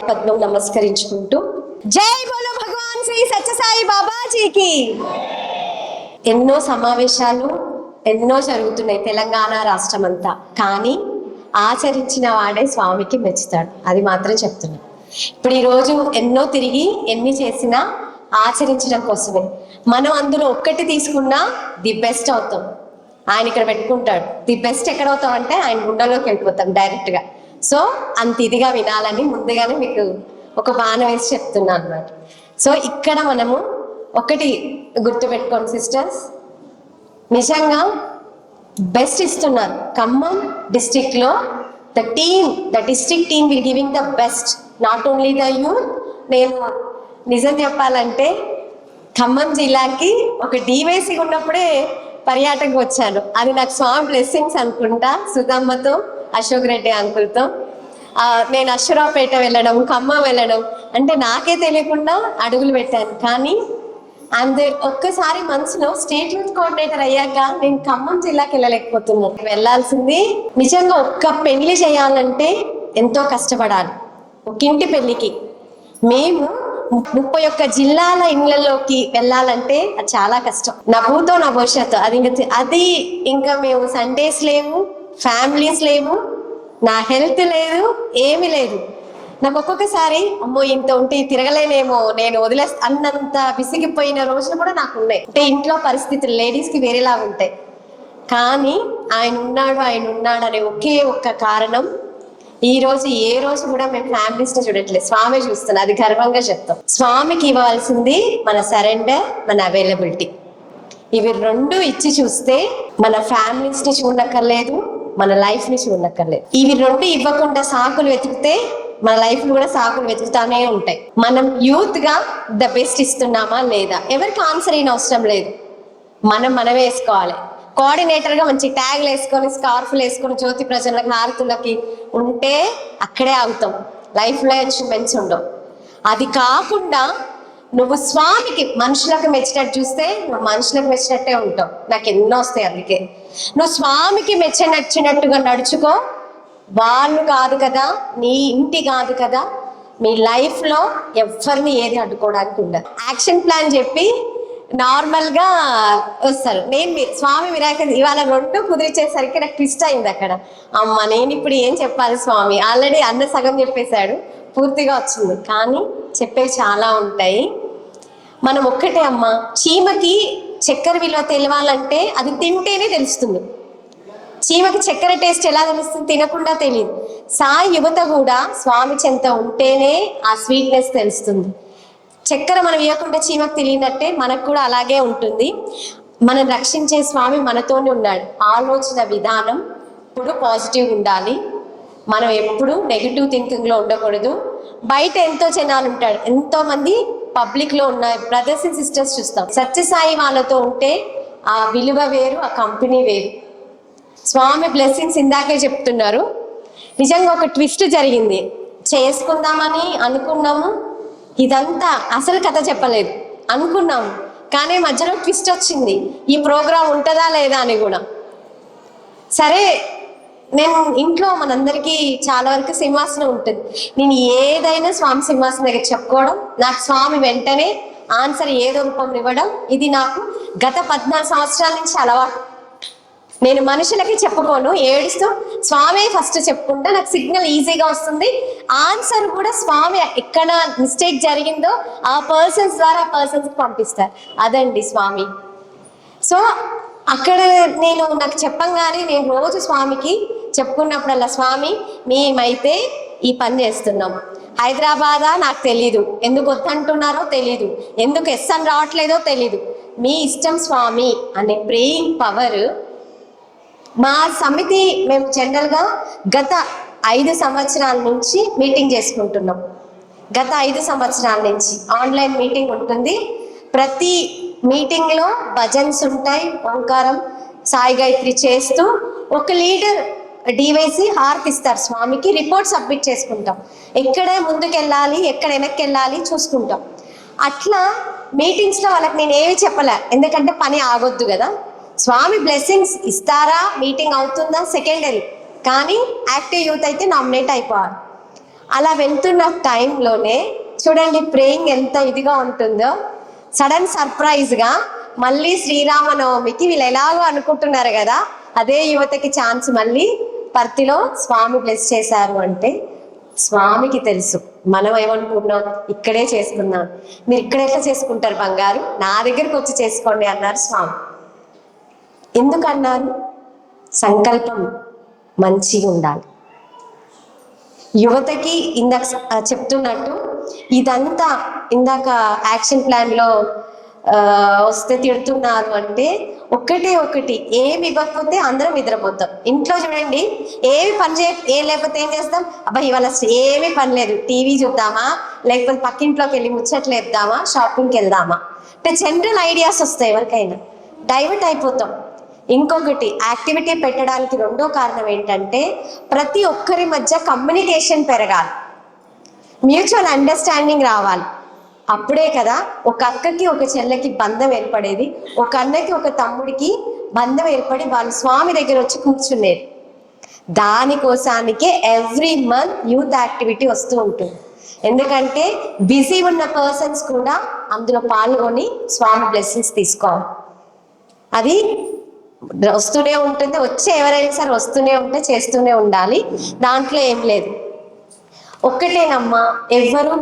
పద్మం నమస్కరించుకుంటూ జై బోలో భగవాన్ శ్రీ సత్యసాయి బాబాజీకి. ఎన్నో సమావేశాలు ఎన్నో జరుగుతున్నాయి తెలంగాణ రాష్ట్రం అంతా, కానీ ఆచరించిన వాడే స్వామికి మెచ్చుతాడు, అది మాత్రం చెప్తున్నా. ఇప్పుడు ఈరోజు ఎన్నో తిరిగి ఎన్ని చేసినా ఆచరించడం కోసమే. మనం అందులో ఒక్కటి తీసుకున్నా ది బెస్ట్ అవుతాం. ఆయన ఇక్కడ పెట్టుకుంటాడు, ది బెస్ట్ ఎక్కడ అవుతాం అంటే ఆయన గుండెలోకి వెళ్ళిపోతాం డైరెక్ట్గా. సో అంత ఇదిగా వినాలని ముందుగానే మీకు ఒక బాణ వేసి చెప్తున్నాను అన్నమాట. సో ఇక్కడ మనము ఒకటి గుర్తుపెట్టుకోండి సిస్టర్స్, నిజంగా బెస్ట్ ఇస్తున్నారు. ఖమ్మం డిస్ట్రిక్ట్ లో the district team will giving the best, not only the youth. నేను నిజం చెప్పాలంటే ఖమ్మం జిల్లాకి ఒక డివైసీ ఉన్నప్పుడే పర్యాటకు వచ్చాను. అది నాకు స్వామి బ్లెస్సింగ్స్ అనుకుంటా. సుధమ్మతో, అశోక్ రెడ్డి అంకుల్తో నేను అశ్వరావుపేట వెళ్ళడం, ఖమ్మం వెళ్ళడం అంటే నాకే తెలియకుండా అడుగులు పెట్టాను. కానీ ఒక్కసారి మనసులో స్టేట్ యూత్ కోఆర్డినేటర్ అయ్యాక నేను ఖమ్మం జిల్లాకి వెళ్ళలేకపోతున్నాను. వెళ్ళాల్సింది నిజంగా ఒక్క పెళ్లి చేయాలంటే ఎంతో కష్టపడాలి. ఒక ఇంటి పెళ్లికి మేము 31 జిల్లాల ఇళ్లలోకి వెళ్ళాలంటే అది చాలా కష్టం. నా భూతో నా భవిష్యత్తు అది ఇంకా మేము సండేస్ లేవు, ఫ్యామిలీస్ లేవు, నా హెల్త్ లేదు, ఏమీ లేదు. నాకు ఒక్కొక్కసారి అమ్మో ఇంత ఉంటే తిరగలేనేమో, నేను అన్నంత విసిగిపోయిన రోజులు కూడా నాకు ఉన్నాయి. అంటే ఇంట్లో పరిస్థితులు లేడీస్కి వేరేలా ఉంటాయి. కానీ ఆయన ఉన్నాడు అనే ఒకే ఒక్క కారణం ఈ రోజు ఏ రోజు కూడా మేము ఫ్యామిలీస్ ని చూడట్లేదు, స్వామి చూస్తున్నాం. అది గర్వంగా చెప్తాం. స్వామికి ఇవ్వాల్సింది మన సరెండర్, మన అవైలబిలిటీ. ఇవి రెండు ఇచ్చి చూస్తే మన ఫ్యామిలీస్ ని చూడక్కర్లేదు, మన లైఫ్ ని చూడక్కర్లేదు. ఇవి రెండు ఇవ్వకుండా సాకులు వెతికితే మన లైఫ్ కూడా సాకులు వెతుకుతానే ఉంటాయి. మనం యూత్ గా ద బెస్ట్ ఇస్తున్నామా లేదా, ఎవరికి ఆన్సర్ అయిన అవసరం లేదు, మనం వేసుకోవాలి. కోఆర్డినేటర్ గా మంచి ట్యాగ్లు వేసుకొని, స్కార్ఫ్లు వేసుకొని, జ్యోతి ప్రజలకు, హారతులకి ఉంటే అక్కడే ఆగుతాం. లైఫ్ లో అచీవ్మెంట్స్ ఉండవు. అది కాకుండా నువ్వు స్వామికి మనుషులకు మెచ్చినట్టు చూస్తే నువ్వు మనుషులకు మెచ్చినట్టే ఉంటావు. నాకు ఎన్నో వస్తాయి. అందుకే నువ్వు స్వామికి నచ్చినట్టుగా నడుచుకో. వాళ్ళు కాదు కదా, నీ ఇంటి కాదు కదా, మీ లైఫ్ లో ఎవరిని ఏది అడ్డుకోవడానికి ఉండదు. యాక్షన్ ప్లాన్ చెప్పి నార్మల్ గా వస్తారు. స్వామి మిరాకిల్ ఇవాళ 2 కుదిరిచేసరికి నాకు ట్విస్ట్ అయింది అక్కడ. అమ్మ నేను ఇప్పుడు ఏం చెప్పాలి స్వామి, ఆల్రెడీ అన్న సగం చెప్పేశాడు, పూర్తిగా వచ్చింది. కానీ చెప్పేవి చాలా ఉంటాయి. మనం ఒక్కటే అమ్మ, చీమకి చక్కెర విలువ తెలియాలంటే అది తింటేనే తెలుస్తుంది. చీమకి చక్కెర టేస్ట్ ఎలా తెలుస్తుంది? తినకుండా తెలియదు. సాయి యువత కూడా స్వామి చెంత ఉంటేనే ఆ స్వీట్నెస్ తెలుస్తుంది. చక్కెర మనం ఇవ్వకుండా చీమకు తెలియనట్టే మనకు కూడా అలాగే ఉంటుంది. మనం రక్షించే స్వామి మనతోనే ఉన్నాడు. ఆలోచన విధానం ఎప్పుడు పాజిటివ్ ఉండాలి. మనం ఎప్పుడు నెగిటివ్ థింకింగ్ లో ఉండకూడదు. బయట ఎంతో జనాలు ఉంటాడు, ఎంతో మంది పబ్లిక్ లో ఉన్న బ్రదర్స్ అండ్ సిస్టర్స్ చూస్తాం. సత్యసాయి వాళ్ళతో ఉంటే ఆ విలువ వేరు, ఆ కంపెనీ వేరు. స్వామి బ్లెస్సింగ్స్ ఇందాకే చెప్తున్నారు. నిజంగా ఒక ట్విస్ట్ జరిగింది. చేసుకుందామని అనుకున్నాము, ఇదంతా అసలు కథ చెప్పలేదు అనుకున్నాము, కానీ మధ్యలో ట్విస్ట్ వచ్చింది. ఈ ప్రోగ్రాం ఉంటుందా లేదా అని కూడా. సరే, నేను ఇంట్లో మనందరికీ చాలా వరకు సింహాసనం ఉంటుంది. నేను ఏదైనా స్వామి సింహాసనం దగ్గర చెప్పుకోవడం, నాకు స్వామి వెంటనే ఆన్సర్ ఏదో రూపంలో ఇవ్వడం, ఇది నాకు గత 14 సంవత్సరాల నుంచి అలవాటు. నేను మనుషులకి చెప్పుకోను, ఏడుస్తూ స్వామి ఫస్ట్ చెప్పుకుంటే నాకు సిగ్నల్ ఈజీగా వస్తుంది. ఆన్సర్ కూడా స్వామి ఎక్కడ మిస్టేక్ జరిగిందో ఆ పర్సన్స్ ద్వారా ఆ పర్సన్స్కి పంపిస్తారు. అదండి స్వామి. సో అక్కడ నాకు చెప్పంగానే నేను రోజు స్వామికి చెప్పుకున్నప్పుడల్లా, స్వామి మేమైతే ఈ పని చేస్తున్నాం, హైదరాబాదా నాకు తెలీదు, ఎందుకు వద్దంటున్నారో తెలీదు, ఎందుకు ఎస్ అని రావట్లేదో తెలీదు, మీ ఇష్టం స్వామి అనే ప్రేయింగ్ పవర్. మా సమితి మేము జనరల్గా గత 5 సంవత్సరాల నుంచి మీటింగ్ చేసుకుంటున్నాం. గత 5 సంవత్సరాల నుంచి ఆన్లైన్ మీటింగ్ ఉంటుంది. ప్రతి మీటింగ్లో భజన్స్ ఉంటాయి, ఓంకారం, సాయి గాయత్రి చేస్తూ ఒక లీడర్ డివైసి హారతిస్తారు స్వామికి. రిపోర్ట్ సబ్మిట్ చేసుకుంటాం, ఎక్కడ ముందుకెళ్ళాలి, ఎక్కడ వెనక్కి వెళ్ళాలి చూసుకుంటాం. అట్లా మీటింగ్స్లో వాళ్ళకి నేను ఏమి చెప్పలే, ఎందుకంటే పని ఆగొద్దు కదా. స్వామి బ్లెస్సింగ్స్ ఇస్తారా, మీటింగ్ అవుతుందా సెకండరీ, కానీ యాక్టివ్ యూత్ అయితే నామినేట్ అయిపోవాలి. అలా వెళ్తున్న టైంలోనే చూడండి ప్రేయింగ్ ఎంత ఇదిగా ఉంటుందో, సడన్ సర్ప్రైజ్గా మళ్ళీ శ్రీరామనవమికి వీళ్ళు ఎలాగో అనుకుంటున్నారు కదా, అదే యువతకి ఛాన్స్ మళ్ళీ పర్తిలో స్వామి బ్లెస్ చేశారు అంటే స్వామికి తెలుసు మనం ఏమనుకున్నాం, ఇక్కడే చేసుకున్నాం. మీరు ఇక్కడ ఎట్లా చేసుకుంటారు బంగారు, నా దగ్గరికి వచ్చి చేసుకోండి అన్నారు స్వామి. ఎందుకన్నారు? సంకల్పం మంచిగా ఉండాలి. యువతకి ఇందాక చెప్తున్నట్టు ఇదంతా ఇందాక యాక్షన్ ప్లాన్లో వస్తే తిడుతున్నారు అంటే ఒకటి ఏమి ఇవ్వకపోతే అందరం నిద్రపోతాం. ఇంట్లో చూడండి, ఏమి పని లేకపోతే ఏం చేస్తాం, అబ్బా ఇవాళ ఏమీ పని లేదు, టీవీ చూద్దామా, లేకపోతే పక్కింట్లోకి వెళ్ళి ముచ్చట్లు వేద్దామా, షాపింగ్కి వెళ్దామా అంటే జనరల్ ఐడియాస్ వస్తాయి ఎవరికైనా, డైవర్ట్ అయిపోతాం. ఇంకొకటి యాక్టివిటీ పెట్టడానికి రెండో కారణం ఏంటంటే ప్రతి ఒక్కరి మధ్య కమ్యూనికేషన్ పెరగాలి, మ్యూచువల్ అండర్స్టాండింగ్ రావాలి. అప్పుడే కదా ఒక అక్కకి ఒక చెల్లెకి బంధం ఏర్పడేది, ఒక అన్నకి ఒక తమ్ముడికి బంధం ఏర్పడి వాళ్ళు స్వామి దగ్గర వచ్చి కూర్చునేది. దానికోసానికే ఎవ్రీ మంత్ యూత్ యాక్టివిటీ వస్తూ ఉంటుంది. ఎందుకంటే బిజీ ఉన్న పర్సన్స్ కూడా అందులో పాల్గొని స్వామి బ్లెస్సింగ్స్ తీసుకోవాలి. అది వస్తూనే ఉంటుంది, వచ్చే ఎవరైనా సరే వస్తూనే ఉంటే చేస్తూనే ఉండాలి, దాంట్లో ఏం లేదు. ఒక్కటేనమ్మా,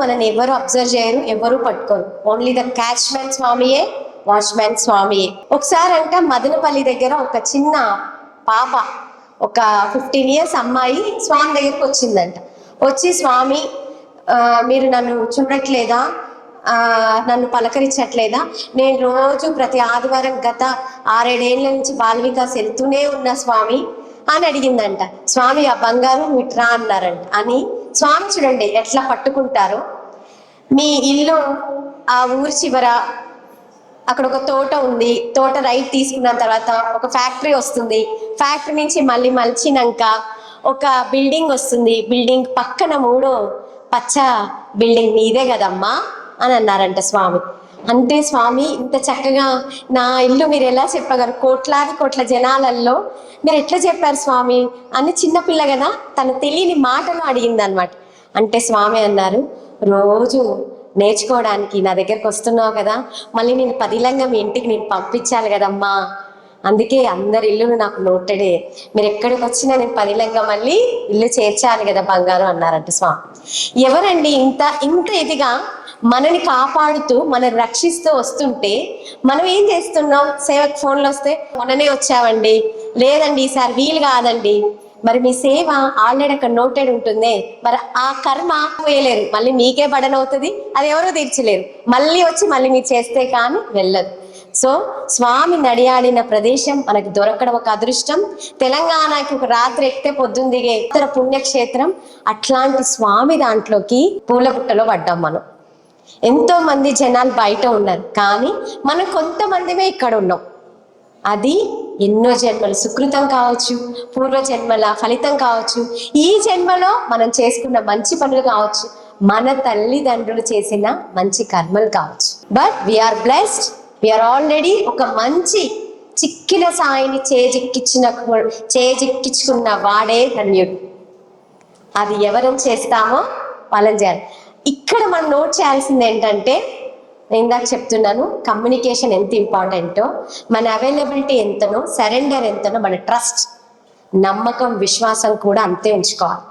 మనని ఎవరు అబ్జర్వ్ చేయరు, ఎవరు పట్టుకోరు. ఓన్లీ ద క్యాచ్మెన్ స్వామియే, వాచ్మెన్ స్వామియే. ఒకసారి అంట మదనపల్లి దగ్గర ఒక చిన్న పాప, ఒక 15 years అమ్మాయి స్వామి దగ్గరికి వచ్చిందంట. వచ్చి స్వామి మీరు నన్ను చూడట్లేదా, నన్ను పలకరించట్లేదా, నేను రోజు ప్రతి ఆదివారం గత 6-7 ఏళ్ళ నుంచి బాల వికాస్ వెళ్తూనే ఉన్నా స్వామి అని అడిగిందంట. స్వామి ఆ బంగారు మిట్రా అన్నారంట. అని స్వామి చూడండి ఎట్లా పట్టుకుంటారో. మీ ఇల్లు ఆ ఊరి చివర అక్కడ ఒక తోట ఉంది, తోట రైట్ తీసుకున్న తర్వాత ఒక ఫ్యాక్టరీ వస్తుంది, ఫ్యాక్టరీ నుంచి మళ్ళీ మలిచినాక ఒక బిల్డింగ్ వస్తుంది, బిల్డింగ్ పక్కన 3వ పచ్చ బిల్డింగ్ నీదే కదమ్మా అని అన్నారంట స్వామి. అంటే స్వామి ఇంత చక్కగా నా ఇల్లు మీరు ఎలా చెప్పగలరు, కోట్ల జనాలలో మీరు ఎట్లా చెప్పారు స్వామి అని చిన్నపిల్ల కదా తను తెలియని మాటలు అడిగింది అనమాట. అంటే స్వామి అన్నారు, రోజు నేర్చుకోవడానికి నా దగ్గరకు వస్తున్నావు కదా, మళ్ళీ నేను పదిలంగా మీ ఇంటికి నేను పంపించాలి కదమ్మా, అందుకే అందరి ఇల్లును నాకు నోటెడే, మీరు ఎక్కడికి వచ్చినా నేను పదిలంగా మళ్ళీ ఇల్లు చేర్చాలి కదా బంగారు అన్నారంట స్వామి. ఎవరండి ఇంత ఇదిగా మనని కాపాడుతూ మనని రక్షిస్తూ వస్తుంటే మనం ఏం చేస్తున్నాం? సేవకు ఫోన్లు వస్తే మొన్ననే వచ్చావండి, లేదండి ఈసారి వీలు కాదండి. మరి మీ సేవ ఆల్రెడీ అక్కడ నోటెడ్ ఉంటుంది, మరి ఆ కర్మ వేయలేరు, మళ్ళీ మీకే బడన్ అవుతుంది, అది ఎవరో తీర్చలేరు, మళ్ళీ వచ్చి మళ్ళీ మీరు చేస్తే కానీ వెళ్ళదు. సో స్వామి నడియాడిన ప్రదేశం మనకి దొరకడం ఒక అదృష్టం. తెలంగాణకి ఒక రాత్రి ఎక్కితే పొద్దున్న దిగే ఇతర పుణ్యక్షేత్రం. అట్లాంటి స్వామి దాంట్లోకి పూలపుట్టలో పడ్డాం మనం. ఎంతో మంది జనాలు బయట ఉన్నారు, కానీ మనం కొంతమందిమే ఇక్కడ ఉన్నాం. అది ఎన్నో జన్మల సుకృతం కావచ్చు, పూర్వజన్మల ఫలితం కావచ్చు, ఈ జన్మలో మనం చేసుకున్న మంచి పనులు కావచ్చు, మన తల్లిదండ్రులు చేసిన మంచి కర్మలు కావచ్చు. But we are blessed, we are already ఒక మంచి చిక్కిన సాయిని చేజిక్కించుకున్న వాడే ధన్యుడు. అది ఎవరం చేస్తామో వాళ్ళని చేయాలి. ఇక్కడ మనం నోట్ చేయాల్సింది ఏంటంటే, నేను ఇందాక చెప్తున్నాను కమ్యూనికేషన్ ఎంత ఇంపార్టెంటో, మన అవైలబిలిటీ ఎంతనో, సరెండర్ ఎంతనో, మన ట్రస్ట్, నమ్మకం, విశ్వాసం కూడా అంతే ఉంచుకోవాలి.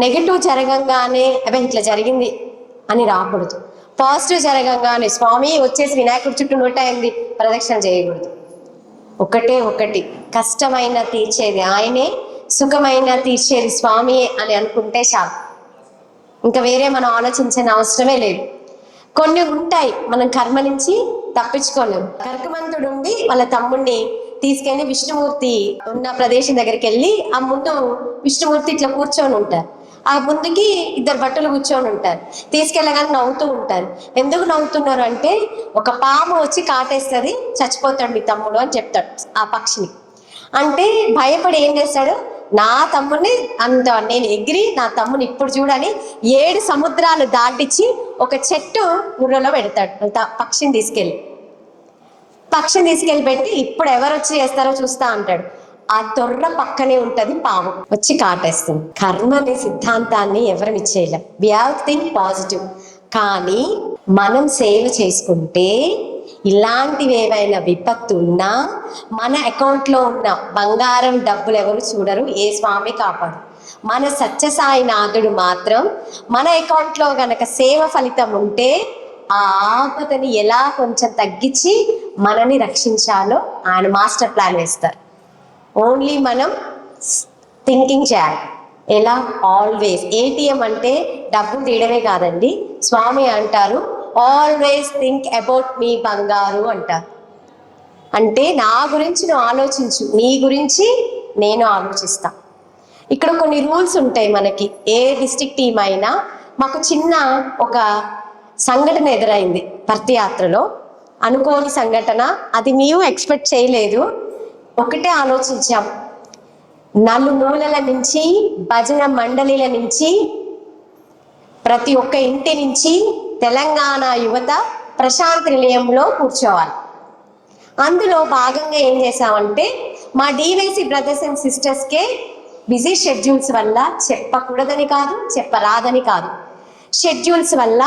నెగిటివ్ జరగంగానే అవి ఇట్లా జరిగింది అని రాకూడదు. పాజిటివ్ జరగంగానే స్వామి వచ్చేసి వినాయకుడి చుట్టూ 108 ప్రదక్షిణ చేయకూడదు. ఒకటి కష్టమైన తీర్చేది ఆయనే, సుఖమైన తీర్చేది స్వామియే అని అనుకుంటే చాలు, ఇంకా వేరే మనం ఆలోచించిన అవసరమే లేదు. కొన్ని ఉంటాయి మనం కర్మ నుంచి తప్పించుకోలేము. కర్కమంతుడు ఉండి వాళ్ళ తమ్ముడిని తీసుకెళ్లి విష్ణుమూర్తి ఉన్న ప్రదేశం దగ్గరికి వెళ్ళి, ఆ ముందు విష్ణుమూర్తి ఇట్లా కూర్చొని ఉంటారు, ఆ ముందుకి 2 భటులు కూర్చొని ఉంటారు, తీసుకెళ్ళగానే నవ్వుతూ ఉంటారు. ఎందుకు నవ్వుతున్నారు అంటే, ఒక పాము వచ్చి కాటేస్తుంది, చచ్చిపోతాడు మీ తమ్ముడు అని చెప్తాడు ఆ పక్షిని. అంటే భయపడి ఏం చేస్తాడు, నా తమ్ముడిని నేను ఎగిరి నా తమ్ముని ఇప్పుడు చూడని 7 సముద్రాలు దాటించి ఒక చెట్టు ఊర్లో పెడతాడు. పక్షిని తీసుకెళ్ళి పెట్టి, ఇప్పుడు ఎవరు వచ్చి చేస్తారో చూస్తా అంటాడు. ఆ తొర్ర పక్కనే ఉంటది పాము, వచ్చి కాటేస్తుంది. కర్మ అనే సిద్ధాంతాన్ని ఎవరు ఇచ్చేయలేం. We have to think positive. కానీ మనం సేవ చేసుకుంటే ఇలాంటివి ఏవైనా విపత్తు ఉన్నా మన అకౌంట్లో ఉన్న బంగారం డబ్బులు ఎవరు చూడరు, ఏ స్వామి కాపాడు. మన సత్యసాయినాథుడు మాత్రం మన అకౌంట్లో గనక సేవ ఫలితం ఉంటే ఆ ఆపదని ఎలా కొంచెం తగ్గించి మనని రక్షించాలో ఆయన మాస్టర్ ప్లాన్ వేస్తారు. ఓన్లీ మనం థింకింగ్ చేయాలి. ఎలా? ఆల్వేస్. ఏటీఎం అంటే డబ్బులు తీయడమే కాదండి. స్వామి అంటారు ఆల్వేస్ థింక్ అబౌట్ మీ బంగారు అంటారు. అంటే నా గురించి నువ్వు ఆలోచించు, నీ గురించి నేను ఆలోచిస్తా. ఇక్కడ కొన్ని రూల్స్ ఉంటాయి మనకి. ఏ డిస్ట్రిక్ట్ టీం అయినా మాకు చిన్న ఒక సంఘటన ఎదురైంది పర్తియాత్రలో, అనుకోని సంఘటన. అది మేము ఎక్స్పెక్ట్ చేయలేదు. ఒకటే ఆలోచించాం, నలుమూలల నుంచి, భజన మండలిల నుంచి, ప్రతి ఒక్క ఇంటి నుంచి తెలంగాణ యువత ప్రశాంత్ నిలయంలో కూర్చోవాలి. అందులో భాగంగా ఏం చేసామంటే మా డివైసీ బ్రదర్స్ అండ్ సిస్టర్స్కే బిజీ షెడ్యూల్స్ వల్ల, చెప్పకూడదని కాదు, చెప్పరాదని కాదు, షెడ్యూల్స్ వల్ల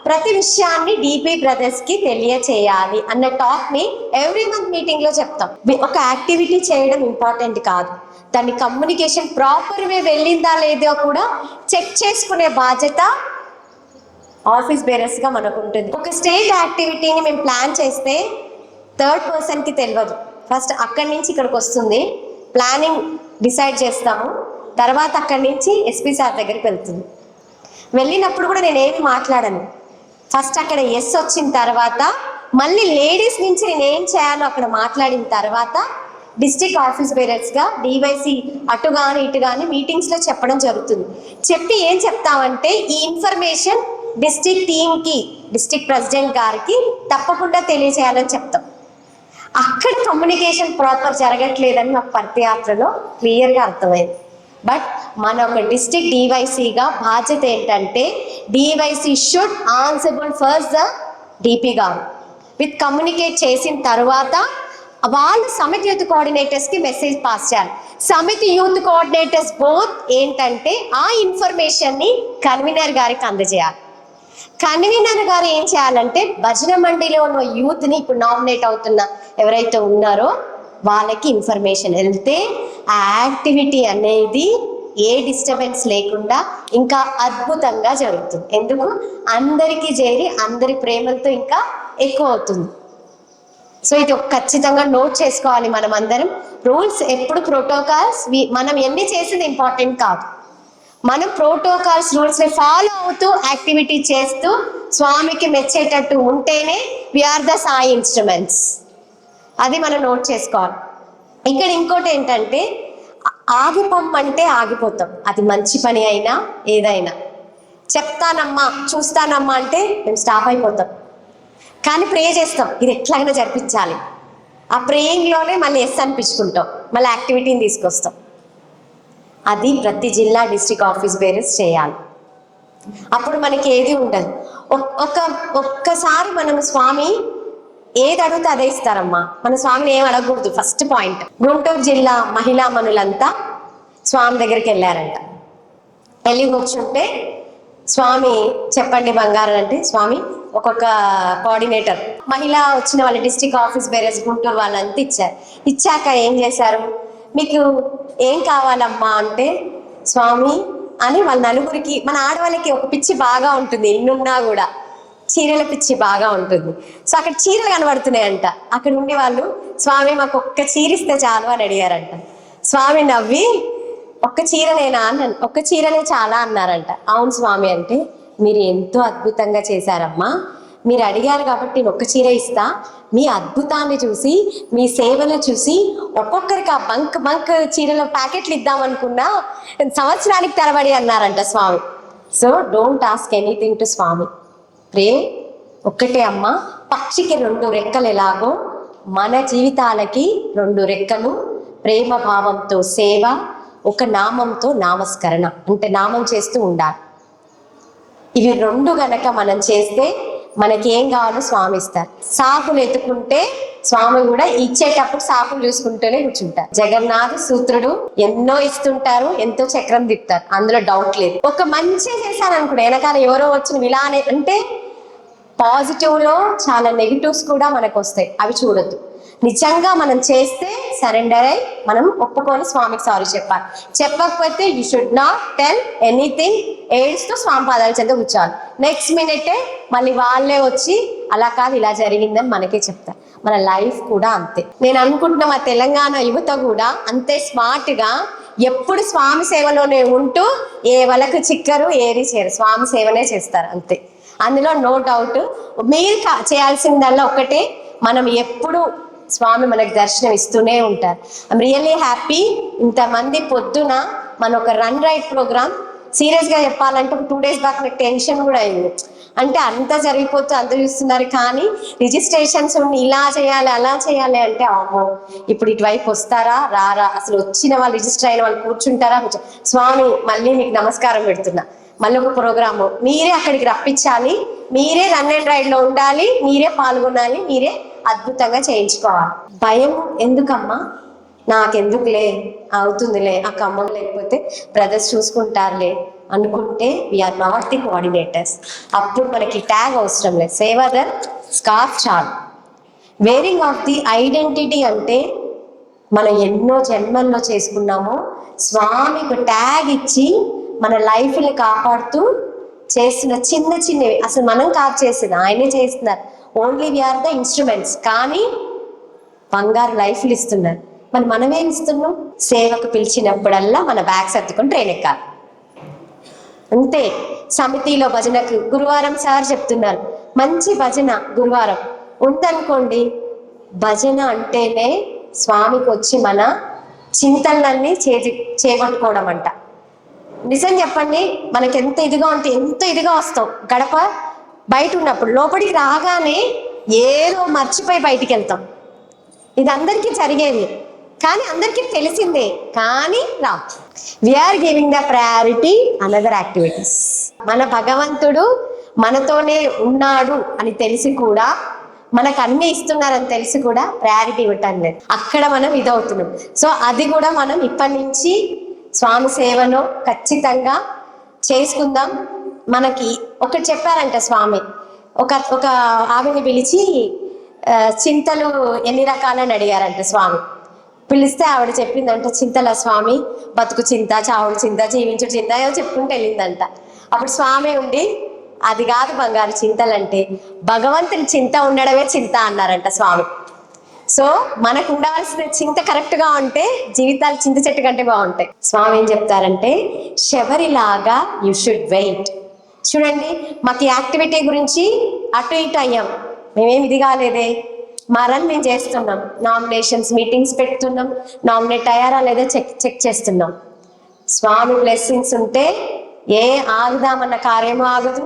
ప్రతి విషయాన్ని డిపి బ్రదర్స్ కి తెలియచేయాలి అన్న టాక్ ని ఎవ్రీ మంత్ మీటింగ్ లో చెప్తాం. ఒక యాక్టివిటీ చేయడం ఇంపార్టెంట్ కాదు, దాని కమ్యూనికేషన్ ప్రాపర్ వే వెళ్ళిందా లేదో కూడా చెక్ చేసుకునే బాధ్యత ఆఫీస్ బేరర్స్ గా మనకు ఉంటుంది. ఒక స్టేట్ యాక్టివిటీని మేము ప్లాన్ చేస్తే థర్డ్ పర్సన్ కి తెలియదు. ఫస్ట్ అక్కడి నుంచి ఇక్కడికి వస్తుంది, ప్లానింగ్ డిసైడ్ చేస్తాము, తర్వాత అక్కడి నుంచి ఎస్పీ సార్ దగ్గరికి వెళ్తుంది. వెళ్ళినప్పుడు కూడా నేనేమి మాట్లాడను. ఫస్ట్ అక్కడ ఎస్ వచ్చిన తర్వాత మళ్ళీ లేడీస్ నుంచి నేను ఏం చేయాలో అక్కడ మాట్లాడిన తర్వాత డిస్ట్రిక్ట్ ఆఫీస్ బేరర్స్గా డివైసీ అటు కానీ ఇటు కానీ మీటింగ్స్లో చెప్పడం జరుగుతుంది. చెప్పి ఏం చెప్తామంటే ఈ ఇన్ఫర్మేషన్ డిస్ట్రిక్ట్ టీమ్కి, డిస్ట్రిక్ట్ ప్రెసిడెంట్ గారికి తప్పకుండా తెలియజేయాలని చెప్తాం. అక్కడ కమ్యూనికేషన్ ప్రాపర్ జరగట్లేదని మాకు పర్తియాత్రలో క్లియర్గా అర్థమైంది. బట్ మన ఒక డిస్ట్రిక్ట్ డివైసీగా బాధ్యత ఏంటంటే డివైసీ should answerable first the DP గారు విత్ కమ్యూనికేట్ చేసిన తర్వాత వాళ్ళు సమితి యూత్ కోఆర్డినేటర్స్కి మెసేజ్ పాస్ చేయాలి. సమితి యూత్ కోఆర్డినేటర్స్ బోత్ ఏంటంటే ఆ ఇన్ఫర్మేషన్ని కన్వీనర్ గారికి అందజేయాలి. కన్వీనర్ గారు ఏం చేయాలంటే భజన మండలిలో ఉన్న యూత్ని, ఇప్పుడు నామినేట్ అవుతున్న ఎవరైతే ఉన్నారో వాళ్ళకి ఇన్ఫర్మేషన్ వెళ్తే ఆ యాక్టివిటీ అనేది ఏ డిస్టర్బెన్స్ లేకుండా ఇంకా అద్భుతంగా జరుగుతుంది. ఎందుకు? అందరికీ చేరి అందరి ప్రేమలతో ఇంకా ఎక్కువ అవుతుంది. సో ఇది ఖచ్చితంగా నోట్ చేసుకోవాలి మనం అందరం. రూల్స్ ఎప్పుడు ప్రోటోకాల్స్ మనం ఎన్ని చేసేది ఇంపార్టెంట్ కాదు, మనం ప్రోటోకాల్స్ రూల్స్ని ఫాలో అవుతూ యాక్టివిటీ చేస్తూ స్వామికి మెచ్చేటట్టు ఉంటేనే వీఆర్ ద సాయి ఇన్స్ట్రుమెంట్స్. అది మనం నోట్ చేసుకోవాలి. ఇక్కడ ఇంకోటి ఏంటంటే ఆగిపోమ్మంటే ఆగిపోతాం, అది మంచి పని అయినా ఏదైనా. చెప్తానమ్మా చూస్తానమ్మా అంటే మేము స్టాప్ అయిపోతాం. కానీ ప్రే చేస్తాం, ఇది ఎట్లయినా జరిపించాలి. ఆ ప్రేయింగ్లోనే మళ్ళీ ఎస్ అనిపించుకుంటాం, మళ్ళీ యాక్టివిటీని తీసుకొస్తాం. అది ప్రతి జిల్లా డిస్ట్రిక్ట్ ఆఫీస్ బేరర్స్ చేయాలి. అప్పుడు మనకి ఏది ఉండదు. ఒక్కసారి మనం స్వామి ఏది అడిగితే అదే ఇస్తారమ్మా. మన స్వామిని ఏం అడగకూడదు. ఫస్ట్ పాయింట్, గుంటూరు జిల్లా మహిళా మనులంతా స్వామి దగ్గరికి వెళ్ళారంట. వెళ్ళి కూర్చుంటే స్వామి చెప్పండి బంగారం అంటే స్వామి ఒక్కొక్క కోఆర్డినేటర్ మహిళ వచ్చిన వాళ్ళ డిస్ట్రిక్ట్ ఆఫీస్ బేరర్స్ గుంటూరు వాళ్ళంతా ఇచ్చారు. ఇచ్చాక ఏం చేశారు, మీకు ఏం కావాలమ్మా అంటే స్వామి అని వాళ్ళ నలుగురికి, మన ఆడవాళ్ళకి ఒక పిచ్చి బాగా ఉంటుంది, ఇన్నున్నా కూడా చీరల పిచ్చి బాగా ఉంటుంది. సో అక్కడ చీరలు కనబడుతున్నాయంట. అక్కడ ఉండే వాళ్ళు స్వామి మాకు ఒక్క చీర ఇస్తే చాలు అని అడిగారంట. స్వామి నవ్వి ఒక్క చీరనేనా అని, ఒక్క చీరనే చాలా అన్నారంట. అవును స్వామి అంటే మీరు ఎంతో అద్భుతంగా చేశారమ్మా, మీరు అడిగారు కాబట్టి నేను ఒక్క చీర ఇస్తా. మీ అద్భుతాన్ని చూసి, మీ సేవలు చూసి ఒక్కొక్కరికి ఆ బంక్ చీరల ప్యాకెట్లు ఇద్దామనుకున్నా సంవత్సరానికి తరబడి అన్నారంట Swami. So don't ask anything to Swami. Pray ఒక్కటే అమ్మ. పక్షికి 2 రెక్కలు ఎలాగో మన జీవితాలకి 2 రెక్కలు, ప్రేమ భావంతో సేవ, ఒక నామంతో నామస్కరణ, అంటే నామం చేస్తూ ఉండాలి. ఇవి 2 గనక మనం చేస్తే మనకి ఏం కావాలో స్వామి ఇస్తారు. సాకులు ఎత్తుకుంటే స్వామి కూడా ఇచ్చేటప్పుడు సాకులు చూసుకుంటూనే కూర్చుంటారు. జగన్నాథ సూత్రుడు ఎన్నో ఇస్తుంటారు, ఎంతో చక్రం తిప్పుతారు, అందులో డౌట్ లేదు. ఒక మంచి చేశాను అనుకుంటే వెనకాల ఎవరో వచ్చిన ఇలానే అంటే పాజిటివ్ లో చాలా నెగిటివ్స్ కూడా మనకు వస్తాయి, అవి చూడొద్దు. నిజంగా మనం చేస్తే సరెండర్ అయి మనం ఒప్పుకొని స్వామికి సారీ చెప్పాలి. చెప్పకపోతే you should not tell anything, ఏడ్స్తో స్వామి పాదాల చెంత కూర్చోవాలి. నెక్స్ట్ మినిటే మళ్ళీ వాళ్ళే వచ్చి అలా కాదు ఇలా జరిగిందని మనకే చెప్తారు. మన లైఫ్ కూడా అంతే. నేను అనుకుంటున్న మా తెలంగాణ యువత కూడా అంతే స్మార్ట్ గా ఎప్పుడు స్వామి సేవలోనే ఉంటూ ఏ వాళ్ళకు చిక్కరు ఏది చేయరు, స్వామి సేవనే చేస్తారు అంతే, అందులో నో డౌట్. మీరు చేయాల్సిందల్లా ఒకటే, మనం ఎప్పుడు స్వామి మనకు దర్శనం ఇస్తూనే ఉంటారు. I'm really happy. ఇంతమంది పొద్దున మన ఒక రన్ రైట్ ప్రోగ్రామ్, సీరియస్గా చెప్పాలంటే ఒక 2 days బ్యాక్ నాకు టెన్షన్ కూడా అయింది. అంటే అంతా జరిగిపోతూ అంత చూస్తున్నారు, కానీ రిజిస్ట్రేషన్స్ ఉండి ఇలా చేయాలి అలా చేయాలి అంటే అమ్మో ఇప్పుడు ఇటువైపు వస్తారా రారా, అసలు వచ్చిన వాళ్ళు రిజిస్టర్ అయిన వాళ్ళు కూర్చుంటారా. స్వామి మళ్ళీ మీకు నమస్కారం పెడుతున్నా. మళ్ళీ ఒక ప్రోగ్రాము మీరే అక్కడికి రప్పించాలి, మీరే రన్ అండ్ రైడ్ లో ఉండాలి, మీరే పాల్గొనాలి, మీరే అద్భుతంగా చేయించుకోవాలి. భయం ఎందుకమ్మా, నాకెందుకులే అవుతుందిలే, ఆ ఖమ్మం లేకపోతే బ్రదర్స్ చూసుకుంటారులే అనుకుంటే వీఆర్ నాట్ ది కోఆర్డినేటర్స్. అప్పుడు మనకి ట్యాగ్ అవసరం లేదు, సేవాదర్ స్కార్ఫ్ చాలు. వేరింగ్ ఆఫ్ ది ఐడెంటిటీ అంటే మనం ఎన్నో జన్మల్లో చేసుకున్నామో స్వామికి ట్యాగ్ ఇచ్చి మన లైఫ్ని కాపాడుతూ చేస్తున్న చిన్న చిన్నవి, అసలు మనం కాదు చేసింది, ఆయనే చేస్తున్నారు. ఓన్లీ వీఆర్ ద ఇన్స్ట్రుమెంట్స్, కానీ బంగారు లైఫ్లు ఇస్తున్నారు. మరి మనమేం ఇస్తున్నాం? సేవకు పిలిచినప్పుడల్లా మన బ్యాగ్ సర్దుకొని ట్రైన్ ఎక్కాలి అంతే. సమితిలో భజనకు గురువారం సార్ చెప్తున్నారు, మంచి భజన గురువారం ఉందనుకోండి, భజన అంటేనే స్వామికి వచ్చి మన చింతనలన్నీ చేపట్టుకోవడం అంట. నిజం చెప్పండి, మనకి ఎంత ఇదిగా ఉంటే ఎంత ఇదిగా వస్తాం. గడప బయట ఉన్నప్పుడు లోపలికి రాగానే ఏదో మర్చిపోయి బయటికి వెళ్తాం. ఇది అందరికీ జరిగేది, కానీ అందరికీ తెలిసిందే, కానీ రా we are giving the priority another activities. మన భగవంతుడు మనతోనే ఉన్నాడు అని తెలిసి కూడా, మనకు అన్ని ఇస్తున్నారని తెలిసి కూడా ప్రయారిటీ ఇవ్వటం లేదు. అక్కడ మనం ఇదవుతున్నాం. సో అది కూడా మనం ఇప్పటి నుంచి స్వామి సేవలో ఖచ్చితంగా చేసుకుందాం. మనకి ఒకటి చెప్పారంట స్వామి, ఒక ఆవిని పిలిచి చింతలు ఎన్ని రకాలని అడిగారంట స్వామి. పిలిస్తే ఆవిడ చెప్పిందంట, చింతల స్వామి, బతుకు చింత, చావుడు చింత, జీవించుడు చింత ఏమో చెప్పుకుంటూ వెళ్ళిందంట. అప్పుడు స్వామి ఉండి, అది కాదు బంగారు చింతలంటే, భగవంతుని చింత ఉండడమే చింత అన్నారంట స్వామి. సో మనకు ఉండాల్సిన చింత కరెక్ట్ గా ఉంటే జీవితాలు చింత చెట్టు కంటే బాగుంటాయి. స్వామి ఏం చెప్తారంటే, శబరిలాగా యు షుడ్ వెయిట్. చూడండి, మాకు యాక్టివిటీ గురించి అటు ఇటు అయ్యాం, మేమేం ఇది కాలేదే, మా రన్ మేము చేస్తున్నాం, నామినేషన్స్ మీటింగ్స్ పెడుతున్నాం, నామినేట్ అయ్యారా లేదా చెక్ చేస్తున్నాం. స్వామి బ్లెస్సింగ్స్ ఉంటే ఏ ఆగుదామన్న కార్యము ఆగదు,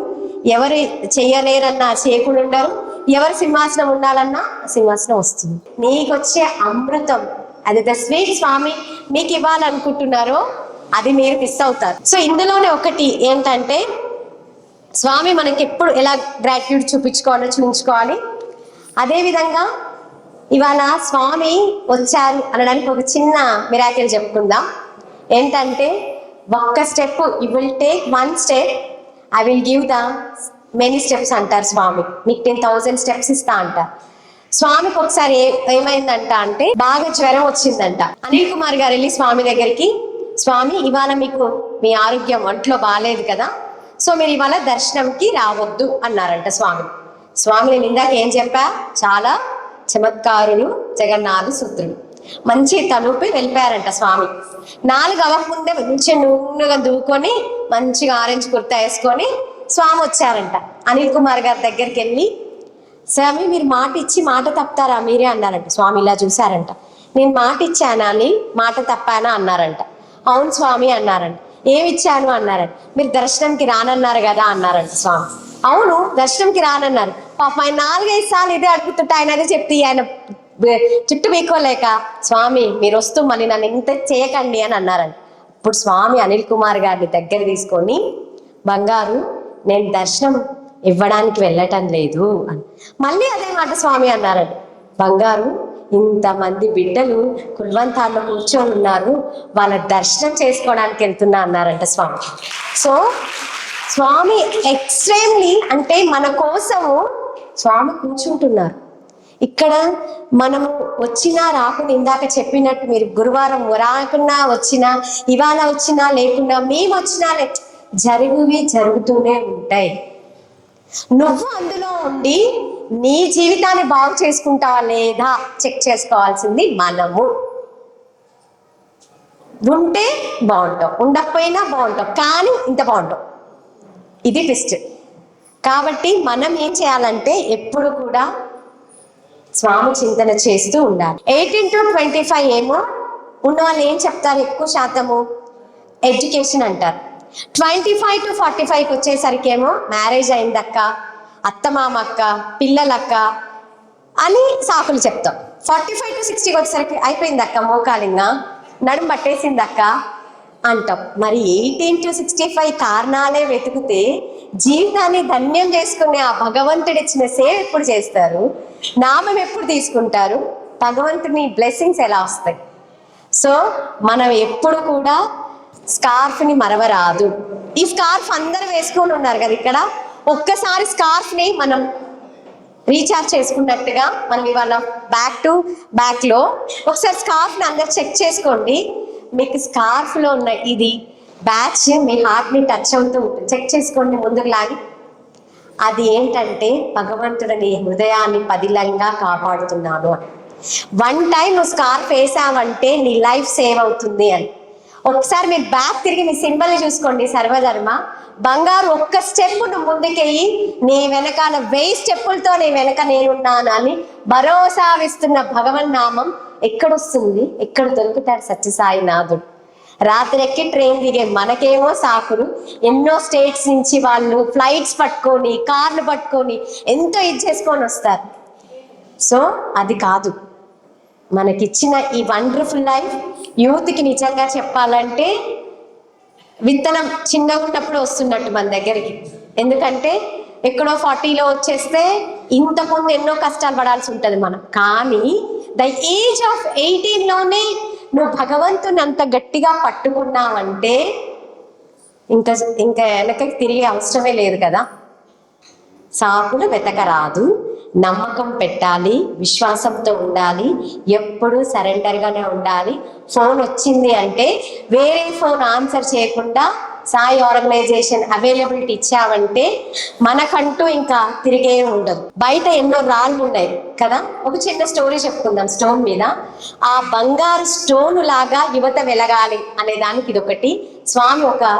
ఎవరు చెయ్యలేరన్నా చేయకుండా ఉండరు, ఎవరు సింహాసనం ఉండాలన్నా సింహాసనం వస్తుంది. నీకు వచ్చే అమృతం, అది ద స్వీట్ స్వామి మీకు ఇవ్వాలనుకుంటున్నారో అది మీరు మిస్ అవుతారు. సో ఇందులోనే ఒకటి ఏంటంటే, స్వామి మనకి ఎప్పుడు ఎలా గ్రాటిట్యూడ్ చూపించుకోవాలి. అదేవిధంగా ఇవాళ స్వామి వచ్చారు అనడానికి ఒక చిన్న మిరాకిల్ చెప్పుకుందాం. ఏంటంటే, ఒక్క step, you will take 1 step, I will give the many steps అంటారు స్వామి. మీకు 10,000 steps ఇస్తా అంటారు. స్వామికి ఒకసారి ఏమైందంట అంటే, బాగా జ్వరం వచ్చిందంట. అనిల్ కుమార్ గారు వెళ్ళి స్వామి దగ్గరికి, స్వామి ఇవాళ మీకు మీ ఆరోగ్యం ఒంట్లో బాగాలేదు కదా, సో మీరు ఇవాళ దర్శనంకి రావద్దు అన్నారంట స్వామి. స్వామి నేను ఇందాక ఏం చెప్పా, చాలా చమత్కారులు జగన్నాథ సూత్రులు, మంచి తలుపి వెళ్ళిపోయారంట స్వామి. 4 అవ్వకముందే మంచిగా నూనెగా దూకొని మంచిగా ఆరెంజ్ కుర్తా వేసుకొని స్వామి వచ్చారంట. అనిల్ కుమార్ గారి దగ్గరికి వెళ్ళి, స్వామి మీరు మాట ఇచ్చి మాట తప్పుతారా మీరే అన్నారంట. స్వామి ఇలా చూసారంట, నేను మాట ఇచ్చానా అని, మాట తప్పానా అన్నారంట. అవును స్వామి అన్నారంట. ఏమి ఇచ్చాను అన్నారంట. మీరు దర్శనంకి రానన్నారు కదా అన్నారంట స్వామి. అవును దర్శనంకి రానన్నారు. పాప ఆయన 4-5 సార్లు ఇదే అడుగుతుంటే ఆయన అదే చెప్తే ఆయన చుట్టూ మీకోలేక, స్వామి మీరు వస్తూ మళ్ళీ నన్ను ఇంత చేయకండి అని అన్నారంట. ఇప్పుడు స్వామి అనిల్ కుమార్ గారిని దగ్గర తీసుకొని, బంగారు నేను దర్శనం ఇవ్వడానికి వెళ్ళటం లేదు అని మళ్ళీ అదే మాట స్వామి అన్నారంట. బంగారు ఇంతమంది బిడ్డలు కుల్వంతాల్లో కూర్చొని ఉన్నారు, వాళ్ళ దర్శనం చేసుకోవడానికి వెళ్తున్నా అన్నారంట స్వామి. సో స్వామి ఎక్స్ట్రీమ్లీ అంటే మన కోసము స్వామి కూర్చుంటున్నారు ఇక్కడ. మనము వచ్చినా రాకుండా ఇందాక చెప్పినట్టు మీరు గురువారం రాకున్నా వచ్చినా, ఇవాళ వచ్చినా లేకున్నా, మేము వచ్చినా జరిగివి జరుగుతూనే ఉంటాయి. నువ్వు అందులో ఉండి నీ జీవితాన్ని బాగు చేసుకుంటావా లేదా చెక్ చేసుకోవాల్సింది మనము. ఉంటే బాగుంటాం, ఉండకపోయినా బాగుంటాం, కానీ ఇంత బాగుంటాం. ఇది ట్విస్ట్. కాబట్టి మనం ఏం చేయాలంటే ఎప్పుడు కూడా స్వామి చింతన చేస్తూ ఉండాలి. 18 to 25 ఏమో ఉన్న వాళ్ళు ఏం చెప్తారు, ఎక్కువ శాతము ఎడ్యుకేషన్ అంటారు. 25 to 45 వచ్చేసరికి ఏమో మ్యారేజ్ అయిందక్క, అత్తమామక్క, పిల్లలక్క అని సాకులు చెప్తాం. 45 to 60 వచ్చేసరికి అయిపోయిందక్క, మోకాలింగా నడుము పట్టేసిందక్క అంటాం. మరి 18 to 65 కారణాలే వెతికితే జీవితాన్ని ధన్యం చేసుకునే ఆ భగవంతుడిచ్చిన సేవ ఎప్పుడు చేస్తారు, నామం ఎప్పుడు తీసుకుంటారు, భగవంతుని బ్లెస్సింగ్స్ ఎలా వస్తాయి? సో మనం ఎప్పుడు కూడా స్కార్ఫ్ని మరవరాదు. ఈ స్కార్ఫ్ అందరూ వేసుకొని ఉన్నారు కదా ఇక్కడ, ఒక్కసారి స్కార్ఫ్ని మనం రీఛార్జ్ చేసుకున్నట్టుగా మనం ఇవాళ బ్యాక్ టు బ్యాక్లో ఒకసారి స్కార్ఫ్ని అందరు చెక్ చేసుకోండి. మీకు స్కార్ఫ్లో ఉన్న ఇది బ్యాచ్ మీ హార్ట్ని టచ్ అవుతూ ఉంటుంది, చెక్ చేసుకోండి ముందుకు లాగి. అది ఏంటంటే భగవంతుడిని హృదయాన్ని పదిలంగా కాపాడుతున్నాను అని. 1 టైం నువ్వు స్కార్ఫ్ వేసావంటే నీ లైఫ్ సేవ్ అవుతుంది అని. ఒకసారి మీరు బ్యాక్ తిరిగి మీ సింబల్ని చూసుకోండి, సర్వధర్మ బంగారు. ఒక్క స్టెప్ నువ్వు ముందుకెయ్యి, నీ వెనకాల 1000 స్టెప్పులతో నీ వెనక నేనున్నాను అని భరోసా ఇస్తున్న భగవన్ నామం ఎక్కడొస్తుంది, ఎక్కడ దొరుకుతాడు? సత్యసాయినాథుడు. రాత్రి ఎక్కి ట్రైన్ దిగే మనకేమో సాకులు, ఎన్నో స్టేట్స్ నుంచి వాళ్ళు ఫ్లైట్స్ పట్టుకొని, కార్లు పట్టుకొని ఎంతో ఇది చేసుకొని వస్తారు. సో అది కాదు మనకిచ్చిన ఈ వండర్ఫుల్ లైఫ్. యూత్కి నిజంగా చెప్పాలంటే విత్తనం చిన్నగా ఉన్నప్పుడు వస్తున్నట్టు మన దగ్గరికి. ఎందుకంటే ఎక్కడో 40లో వచ్చేస్తే ఇంతకుముందు ఎన్నో కష్టాలు పడాల్సి ఉంటుంది మనం. కానీ ద ఏజ్ ఆఫ్ 18లోనే నువ్వు భగవంతుని అంత గట్టిగా పట్టుకున్నావంటే ఇంకా వెనకకి తిరిగే అవసరమే లేదు కదా. సాకులు వెతకరాదు, నమ్మకం పెట్టాలి, విశ్వాసంతో ఉండాలి, ఎప్పుడూ సరెండర్గానే ఉండాలి. ఫోన్ వచ్చింది అంటే వేరే ఫోన్ ఆన్సర్ చేయకుండా సాయి ఆర్గనైజేషన్ అవైలబిలిటీ ఇచ్చావంటే మనకంటూ ఇంకా తిరిగే ఉండదు. బయట ఎన్నో రాళ్ళు ఉన్నాయి కదా. ఒక చిన్న స్టోరీ చెప్పుకుందాం స్టోన్ మీద. ఆ బంగారు స్టోన్ లాగా యువత వెలగాలి అనే దానికి ఇదొకటి స్వామి ఒక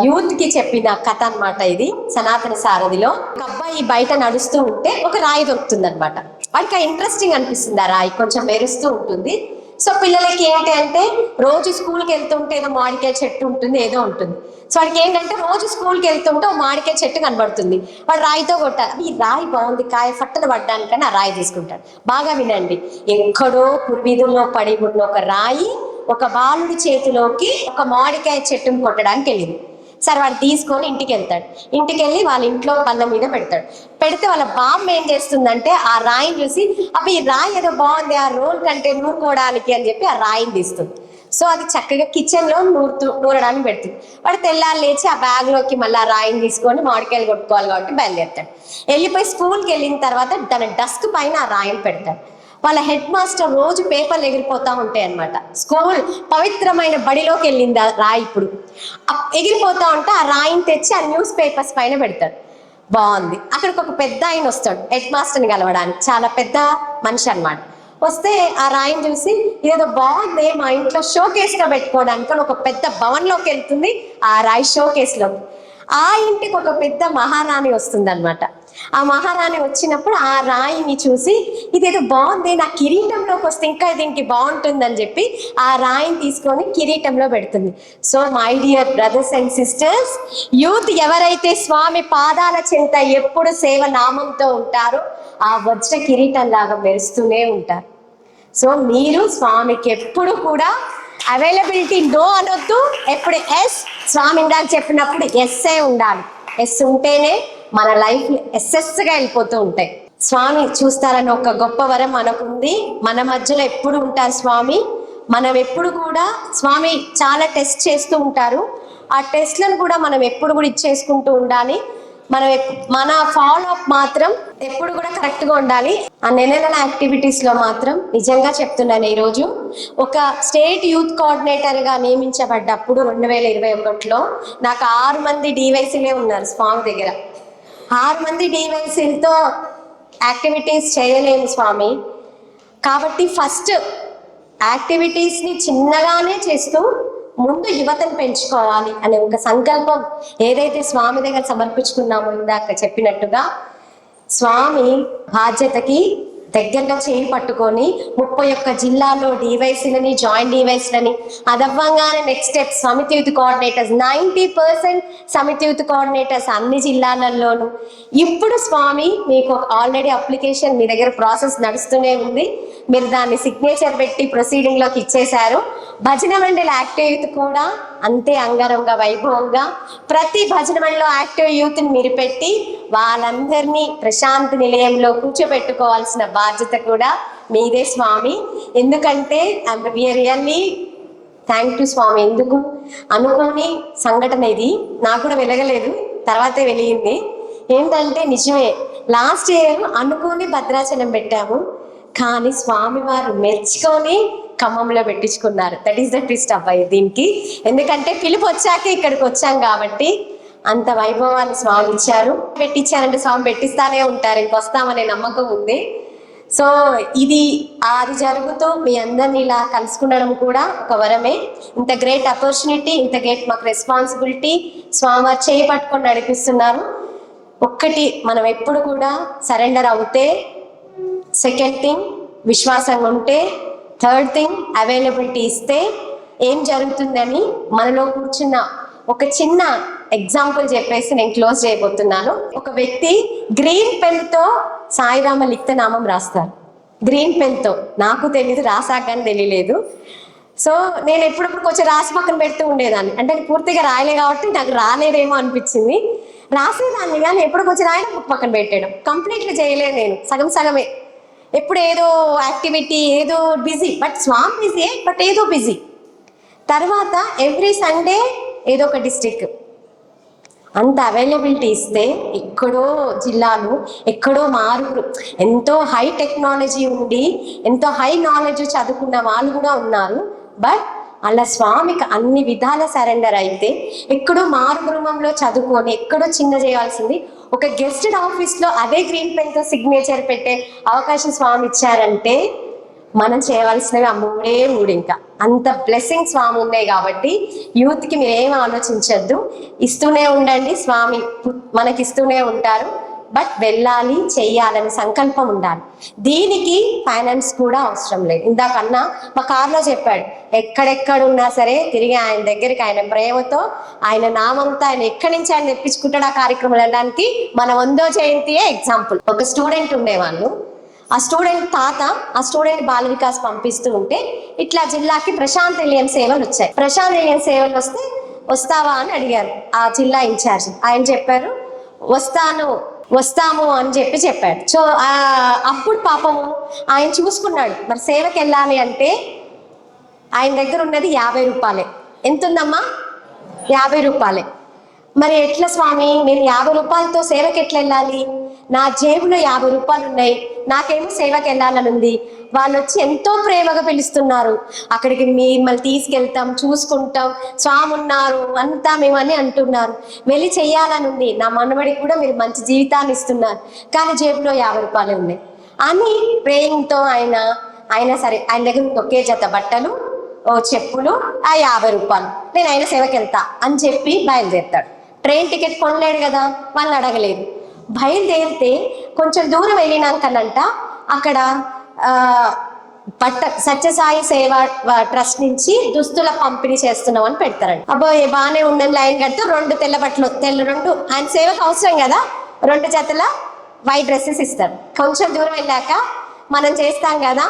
యూత్ కి చెప్పిన కథ అనమాట. ఇది సనాతన సారథిలో ఒక అబ్బాయి బయట నడుస్తూ ఉంటే ఒక రాయి దొరుకుతుంది అనమాట. వాడికి ఇంట్రెస్టింగ్ అనిపిస్తుంది, ఆ రాయి కొంచెం మెరుస్తూ ఉంటుంది. సో పిల్లలకి ఏంటి అంటే రోజు స్కూల్కి వెళ్తుంటే ఏదో మామిడికాయ చెట్టు ఉంటుంది, ఏదో ఉంటుంది. సో వాడికి ఏంటంటే రోజు స్కూల్కి వెళ్తుంటే ఓ మామిడికాయ చెట్టు కనబడుతుంది, వాడు రాయితో కొట్టాలి. ఈ రాయి బాగుంది, కాయ ఫట్టలు పడ్డానికని ఆ రాయి తీసుకుంటాడు. బాగా వినండి, ఎక్కడో పూర్వీధుల్లో పడి ఉన్న ఒక రాయి ఒక బాలుడి చేతిలోకి ఒక మామిడికాయ చెట్టును కొట్టడానికి వెళ్ళింది. సరే వాడు తీసుకొని ఇంటికి వెళ్తాడు. ఇంటికి వెళ్ళి వాళ్ళ ఇంట్లో బల్ల మీద పెడతాడు. పెడితే వాళ్ళ బామ్మ ఏం చేస్తుందంటే ఆ రాయిని చూసి అబ్బా ఈ రాయి ఏదో బాగుంది, ఆ రోల్ కంటే నూరుకోవడానికి అని చెప్పి ఆ రాయిని తీస్తుంది. సో అది చక్కగా కిచెన్లో నూరడానికి పెడుతుంది. వాడు తెల్లారు లేచి ఆ బ్యాగ్లోకి మళ్ళీ ఆ రాయిని తీసుకొని మామిడికాయలు కొట్టుకోవాలి కాబట్టి బయలుదేరుతాడు. వెళ్ళిపోయి స్కూల్కి వెళ్ళిన తర్వాత తన డస్క్ పైన ఆ రాయిని పెడతాడు. వాళ్ళ హెడ్ మాస్టర్ రోజు పేపర్లు ఎగిరిపోతూ ఉంటాయి అనమాట. స్కూల్ పవిత్రమైన బడిలోకి వెళ్ళింది ఆ రాయి. ఇప్పుడు ఎగిరిపోతూ ఉంటే ఆ రాయిని తెచ్చి ఆ న్యూస్ పేపర్స్ పైన పెడతాడు. బాగుంది. అక్కడికి ఒక పెద్ద ఆయన వస్తాడు హెడ్ మాస్టర్ని కలవడానికి, చాలా పెద్ద మనిషి అనమాట. వస్తే ఆ రాయిని చూసి ఇదేదో బాగుంది, మా ఇంట్లో షో కేసుగా పెట్టుకోవడానికి ఒక పెద్ద భవన్లోకి వెళ్తుంది ఆ రాయి షో కేసులోకి. ఆ ఇంటికి ఒక పెద్ద మహారాణి వస్తుంది అనమాట. ఆ మహారాణి వచ్చినప్పుడు ఆ రాయిని చూసి ఇదేదో బాగుంది, నా కిరీటంలోకి వస్తే ఇంకా దీనికి బాగుంటుందని చెప్పి ఆ రాయిని తీసుకొని కిరీటంలో పెడుతుంది. So my dear brothers and sisters, youth ఎవరైతే స్వామి పాదాల చెంత ఎప్పుడు సేవ నామంతో ఉంటారో ఆ వజ్ర కిరీటం లాగా మెరుస్తూనే ఉంటారు. సో మీరు స్వామికి ఎప్పుడు కూడా అవైలబిలిటీ నో అనొద్దు, ఎప్పుడు ఎస్. స్వామి ఇందాక చెప్పినప్పుడు ఎస్ఏ ఉండాలి. ఎస్ ఉంటేనే మన లైఫ్ ఎస్ఎస్గా వెళ్ళిపోతూ ఉంటాయి. స్వామి చూస్తారని ఒక గొప్ప వరం మనకుంది. మన మధ్యలో ఎప్పుడు ఉంటారు స్వామి. మనం ఎప్పుడు కూడా స్వామి చాలా టెస్ట్ చేస్తూ ఉంటారు. ఆ టెస్ట్లను కూడా మనం ఎప్పుడు కూడా ఇచ్చేసుకుంటూ ఉండాలి. మన ఫాలో అప్ మాత్రం ఎప్పుడు కూడా కరెక్ట్గా ఉండాలి. ఆ నెల యాక్టివిటీస్లో మాత్రం నిజంగా చెప్తున్నాను, ఈరోజు ఒక స్టేట్ యూత్ కోఆర్డినేటర్గా నియమించబడ్డప్పుడు 2021లో నాకు 6 మంది డివైసీలే ఉన్నారు స్వామి దగ్గర. 6 మంది డివైసీలతో యాక్టివిటీస్ చేయలేము స్వామి. కాబట్టి ఫస్ట్ యాక్టివిటీస్ని చిన్నగానే చేస్తూ ముందు యువతను పెంచుకోవాలి అనే ఒక సంకల్పం ఏదైతే స్వామి దగ్గర సమర్పించుకున్నామో, ఇందాక చెప్పినట్టుగా స్వామి బాధ్యతకి దగ్గరగా చేయి పట్టుకొని 31 జిల్లాల్లో డివైసీలని, జాయింట్ డివైస్లని అదవ్వంగానే నెక్స్ట్ స్టెప్ సమితి యూత్ కోఆర్డినేటర్స్ 90% సమితి యూత్ కోఆర్డినేటర్స్ అన్ని జిల్లాలలోనూ. ఇప్పుడు స్వామి మీకు ఆల్రెడీ అప్లికేషన్ మీ దగ్గర ప్రాసెస్ నడుస్తూనే ఉంది. మీరు దాన్ని సిగ్నేచర్ పెట్టి ప్రొసీడింగ్లోకి ఇచ్చేశారు. భజన మండలి యాక్టివ్ యూత్ కూడా అంతే అంగరంగ వైభవంగా ప్రతి భజన మండలిలో యాక్టివ్ యూత్ని మీరు పెట్టి వాళ్ళందరినీ ప్రశాంతి నిలయంలో కూర్చోబెట్టుకోవాల్సిన బాధ్యత కూడా మీదే స్వామి. ఎందుకంటే రియల్లీ థ్యాంక్ యూ స్వామి. ఎందుకు అనుకోని సంఘటన ఇది, నాకు కూడా వెలగలేదు, తర్వాతే వెలిగింది. ఏంటంటే నిజమే, లాస్ట్ ఇయర్ అనుకోని భద్రాచలం పెట్టాము, కానీ స్వామివారు మెచ్చుకొని ఖమ్మంలో పెట్టించుకున్నారు. దట్ ఈస్ ద ట్విస్ట్ అబ్బాయి దీనికి. ఎందుకంటే పిలుపు వచ్చాక ఇక్కడికి వచ్చాం కాబట్టి అంత వైభవాన్ని స్వామి ఇచ్చారు. పెట్టించారంటే స్వామి పెట్టిస్తానే ఉంటారు, ఇంకొస్తామనే నమ్మకం ఉంది. సో అది జరుగుతూ మీ అందరినీ ఇలా కలుసుకునడం కూడా ఒక వరమే. ఇంత గ్రేట్ ఆపర్చునిటీ, ఇంత గ్రేట్ మాకు రెస్పాన్సిబిలిటీ స్వామివారు చేయి పట్టుకొని నడిపిస్తున్నారు. ఒక్కటి మనం ఎప్పుడు కూడా సరెండర్ అవుతే, సెకండ్ థింగ్ విశ్వాసంగా ఉంటే, థర్డ్ థింగ్ అవైలబిలిటీ ఇస్తే ఏం జరుగుతుందని మనలో కూర్చున్న ఒక చిన్న ఎగ్జాంపుల్ చెప్పేసి నేను క్లోజ్ చేయబోతున్నాను. ఒక వ్యక్తి గ్రీన్ పెన్తో సాయిరామ లిఖితనామం రాస్తారు. గ్రీన్ పెన్తో, నాకు తెలీదు, రాసాకని తెలియలేదు. సో నేను ఎప్పుడప్పుడు కొంచెం రాసి పక్కన పెడుతూ ఉండేదాన్ని. అంటే పూర్తిగా రాయలే కాబట్టి నాకు రాలేదేమో అనిపించింది. రాసేదాన్ని కానీ ఎప్పుడు కొంచెం రాయడం పక్కన పెట్టేయడం, కంప్లీట్గా చేయలేదు నేను, సగం సగమే. ఎప్పుడు ఏదో యాక్టివిటీ, ఏదో బిజీ, బట్ స్వామి బిజీ, బట్ ఏదో బిజీ. తర్వాత ఎవ్రీ సండే ఏదో ఒక డిస్ట్రిక్ట్. అంత అవైలబిలిటీ ఇస్తే ఎక్కడో జిల్లాలో ఎక్కడో మారుగురు ఎంతో హై టెక్నాలజీ ఉండి ఎంతో హై నాలెడ్జ్ చదువుకున్న వాళ్ళు కూడా ఉన్నారు. బట్ అలా స్వామికి అన్ని విధాల సరెండర్ అయితే ఎక్కడో మారుగృహంలో చదువుకొని ఎక్కడో చిన్న చేయాల్సింది ఒక గెస్టెడ్ ఆఫీస్లో అదే గ్రీన్ పెన్తో సిగ్నేచర్ పెట్టే అవకాశం స్వామి ఇచ్చారంటే మనం చేయవలసినవి ఆ మూడే ఇంకా అంత బ్లెస్సింగ్ స్వామి ఉన్నాయి. కాబట్టి యూత్కి మీరు ఏం ఆలోచించద్దు, ఇస్తూనే ఉండండి, స్వామి మనకిస్తూనే ఉంటారు. బట్ వెళ్ళాలి, చెయ్యాలని సంకల్పం ఉండాలి. దీనికి ఫైనాన్స్ కూడా అవసరం లేదు. ఇందాకన్నా మా కార్లో చెప్పాడు, ఎక్కడెక్కడున్నా సరే తిరిగి ఆయన దగ్గరికి ఆయన ప్రేమతో ఆయన నామంతో ఆయన ఎక్కడి నుంచి ఆయన తెప్పించుకుంటాడు ఆ కార్యక్రమం వెళ్ళడానికి. మన 100వ జయంతియే ఎగ్జాంపుల్. ఒక స్టూడెంట్ ఉండేవాళ్ళు, ఆ స్టూడెంట్ తాత ఆ స్టూడెంట్ బాల వికాస్ పంపిస్తూ ఉంటే ఇట్లా జిల్లాకి ప్రశాంత్ నిలయం సేవలు వచ్చాయి. ప్రశాంత్ నిలయం సేవలు వస్తావా అని అడిగారు ఆ జిల్లా ఇన్ఛార్జ్. ఆయన చెప్పారు వస్తాము అని చెప్పాడు. సో అప్పుడు పాపము ఆయన చూసుకున్నాడు, మరి సేవకి వెళ్ళాలి అంటే ఆయన దగ్గర ఉన్నది 50 రూపాయలే. ఎంత ఉందమ్మా? 50 రూపాయలే. మరి ఎట్లా స్వామి, నేను 50 రూపాయలతో సేవకి ఎట్లా వెళ్ళాలి? నా జేబులో 50 రూపాయలు ఉన్నాయి, నాకేమో సేవకి వెళ్ళాలని ఉంది. వాళ్ళు వచ్చి ఎంతో ప్రేమగా పిలుస్తున్నారు, అక్కడికి మిమ్మల్ని తీసుకెళ్తాం, చూసుకుంటాం, స్వామి ఉన్నారు అంతా మేమని అంటున్నారు, వెళ్ళి చెయ్యాలని ఉంది, నా మనవడికి కూడా మీరు మంచి జీవితాన్ని ఇస్తున్నారు, కానీ జేబులో 50 రూపాయలు ఉన్నాయి అని ప్రేమతో ఆయన సరే ఆయన దగ్గర ఒకే జత బట్టలు, ఓ చెప్పులు, ఆ 50 రూపాయలు, నేను ఆయన సేవకి వెళ్తా అని చెప్పి బయలుదేరుతాడు. ట్రైన్ టికెట్ కొనలేడు కదా, వాళ్ళని అడగలేదు. బయలుదేరితే కొంచెం దూరం వెళ్ళినాకనంట అక్కడ సత్యసాయి సేవ ట్రస్ట్ నుంచి దుస్తుల పంపిణీ చేస్తున్నాం అని పెడతారండి. అబ్బాయి బాగానే ఉందని లైన్ కడితే 2 తెల్ల బట్టలు, రెండు ఆయన సేవకు అవసరం కదా, 2 జతల వైట్ డ్రెస్సెస్ ఇస్తారు. కొంచెం దూరం వెళ్ళాక మనం చేస్తాం కదా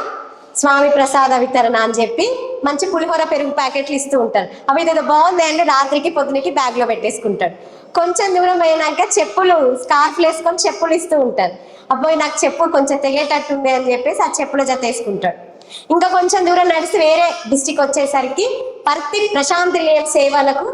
స్వామి ప్రసాద వితరణ అని చెప్పి మంచి పులిహోర పెరుగు ప్యాకెట్లు ఇస్తూ ఉంటారు. అవి ఏదో బాగుంది అంటే రాత్రికి పొద్దునకి బ్యాగ్లో పెట్టేసుకుంటాడు. కొంచెం దూరం అయినాక చెప్పులు స్కార్ఫ్లు వేసుకొని చెప్పులు ఇస్తూ ఉంటారు. అబ్బాయి నాకు చెప్పులు కొంచెం తెగేటట్టుంది అని చెప్పేసి ఆ చెప్పుల జత వేసుకుంటాడు. ఇంకా కొంచెం దూరం నడిచి వేరే డిస్టిక్ వచ్చేసరికి పర్తి ప్రశాంతి నిలయం సేవలకు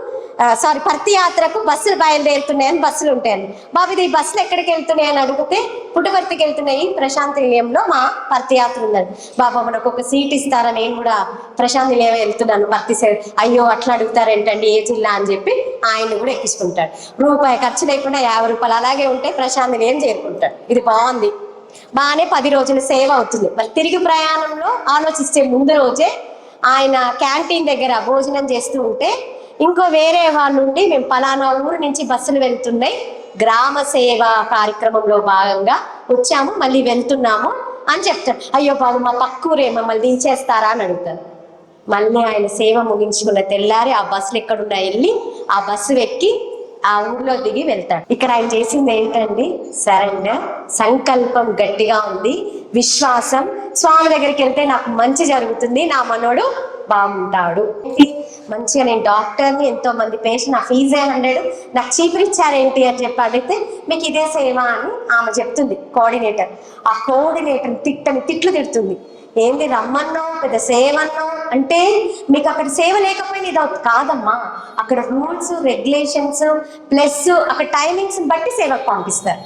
పర్తి యాత్రకు బస్సులు బయలుదేరుతున్నాయని బస్సులు ఉంటాయని, బాబు ఇది బస్సులు ఎక్కడికి వెళ్తున్నాయని అడిగితే పుట్టపర్తికి వెళ్తున్నాయి, ప్రశాంతి నిలయంలో మా పర్తి యాత్ర ఉందని. బాబా మనకు ఒక సీట్ ఇస్తారా, నేను కూడా ప్రశాంతి నిలయం వెళ్తున్నాను పర్తి సేవ. అయ్యో అట్లా అడుగుతారేంటండి, ఏ జిల్లా అని చెప్పి ఆయన్ని కూడా ఎక్కించుకుంటాడు. రూపాయి ఖర్చు లేకుండా 50 రూపాయలు అలాగే ఉంటే ప్రశాంతి నిలయం చేరుకుంటాడు. ఇది బాగుంది, బాగానే 10 రోజుల సేవ అవుతుంది. మరి తిరిగి ప్రయాణంలో ఆలోచిస్తే ముందు రోజే ఆయన క్యాంటీన్ దగ్గర భోజనం చేస్తూ ఉంటే ఇంకో వేరే వాళ్ళ నుండి మేము పలానా ఊరు నుంచి బస్సులు వెళ్తున్నాయి, గ్రామ సేవ కార్యక్రమంలో భాగంగా వచ్చాము, మళ్ళీ వెళ్తున్నాము అని చెప్తారు. అయ్యో బాబు మా పక్కూరే, మమ్మల్ని దించేస్తారా అని అడుగుతారు. మళ్ళీ ఆయన సేవ ముగించుకున్న తెల్లారి ఆ బస్సులు ఎక్కడున్నా వెళ్ళి ఆ బస్సు ఎక్కి ఆ ఊర్లో దిగి వెళ్తాడు. ఇక్కడ ఆయన చేసింది ఏంటండి, సరెండర్, సంకల్పం గట్టిగా ఉంది, విశ్వాసం. స్వామి దగ్గరికి వెళ్తే నాకు మంచి జరుగుతుంది, నా మనోడు బాగుంటాడు, మంచిగా నేను డాక్టర్ని, ఎంతో మంది పేషెంట్, నా ఫీజే 100, నాకు చీపురిచ్చారేంటి అని చెప్పి అడిగితే మీకు ఇదే సేవ అని ఆమె చెప్తుంది కోఆర్డినేటర్. ఆ కోఆర్డినేటర్ తిట్లు తిడుతుంది. ఏంది రమ్మన్నో పెద్ద సేవన్నో అంటే మీకు అక్కడ సేవ లేకపోయినా ఇది కాదమ్మా, అక్కడ రూల్స్ రెగ్యులేషన్స్ ప్లస్ అక్కడ టైమింగ్స్ బట్టి సేవకు పంపిస్తారు.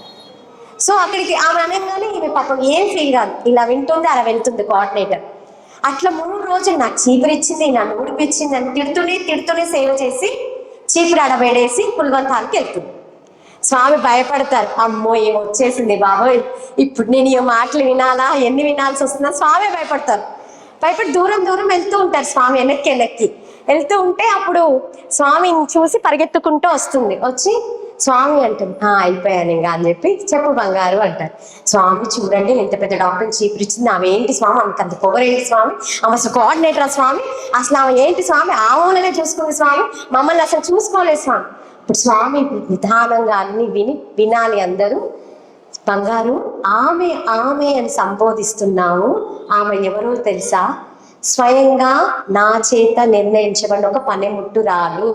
సో అక్కడికి ఆమె అనగానే ఈమె పాపం ఏం ఫీల్ కాదు, ఇలా వింటుంది అలా వెళ్తుంది కోఆర్డినేటర్. అట్లా 3 రోజులు నాకు చీపురిచ్చింది, నన్ను ఉడిపించింది అని తిడుతూనే సేవ చేసి చీపురు అడబెడేసి పుల్వంతానికి వెళ్తుంది. స్వామి భయపడతారు, అమ్మో ఏం వచ్చేసింది బాబోయ్, ఇప్పుడు నేను ఈ మాటలు వినాలా, ఎన్ని వినాల్సి వస్తుందా. స్వామి భయపడి దూరం వెళ్తూ ఉంటారు. స్వామి వెనక్కి వెళ్తూ ఉంటే అప్పుడు స్వామిని చూసి పరిగెత్తుకుంటూ వస్తుంది. వచ్చి స్వామి అంటుంది, అయిపోయాను ఇంకా అని చెప్పి, చెప్పు బంగారు అంటారు. స్వామి చూడండి ఎంత పెద్ద డాక్టర్ని చీపురిచ్చింది, ఆమె ఏంటి స్వామి, ఆమెకు అంత పొగరేంటి స్వామి, ఆమె అసలు కోఆర్డినేటర్ స్వామి, అసలు ఆమె ఏంటి స్వామి, ఆమెనే చూసుకుంది స్వామి, మమ్మల్ని అసలు చూసుకోలేదు స్వామి. ఇప్పుడు స్వామి నిదానంగా అన్ని వినాలి అందరూ. బంగారు ఆమె అని సంబోధిస్తున్నావు, ఆమె ఎవరో తెలుసా, స్వయంగా నా చేత నిర్ణయించబడిన ఒక పనిముట్టురాలు,